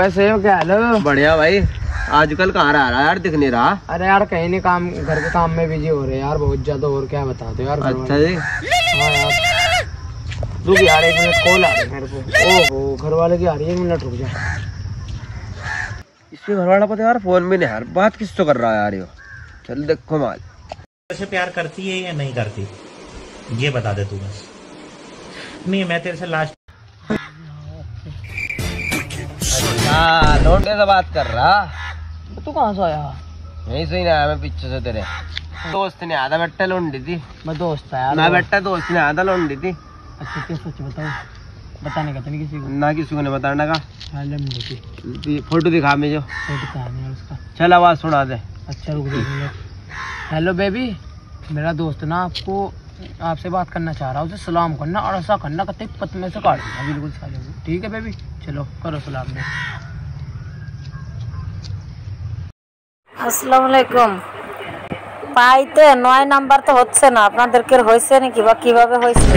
वैसे हो क्या? हेलो, बढ़िया भाई। आजकल कहाँ रहा यार, दिख नहीं रहा। अरे यार कहीं नहीं, काम घर के काम में बिजी हो रहे यार बहुत ज्यादा। और क्या बता दो यार। अच्छा जी। हाँ यार, रुक यार 1 मिनट, कॉल आ रही है मेरे को। ओहो, घर वाले की आ रही है, 1 मिनट रुक जा। इसके घर वाला पता यार फोन भी नहीं यार, बात किससे कर रहा है यार ये। चल देखो माल। से प्यार करती है या नहीं करती, ये बता दे तू बस। नहीं, मैं तेरे से लास्ट। हाँ, लौंडे से बात कर रहा। तू कहाँ से आया? यहीं से ही ना आया मैं, पीछे से तेरे दोस्त ने आधा बेटा लौंडी थी। मैं दोस्त है यार। मैं बेटा दोस्त ने आधा लौंडी थी। अच्छा क्या सच बताओ? बताने का था नहीं किसी को? ना किसी को नहीं बताने का। फोटो दिखा मुझे। फोटो कहाँ है उसका? चल आवाज सुना दे। अच्छा रुक जा। हेलो बेबी, मेरा दोस्त ना आपसे बात करना चाह रहा है। उसे सलाम करना और ऐसा करना कतई पत में से काट देना, बिल्कुल साले। ठीक है बेबी, चलो करो सलाम। আসসালামু আলাইকুম। পাইতে 9 নাম্বার তো হচ্ছে না, আপনাদেরকে হয়েছে নাকি বা কিভাবে হয়েছে?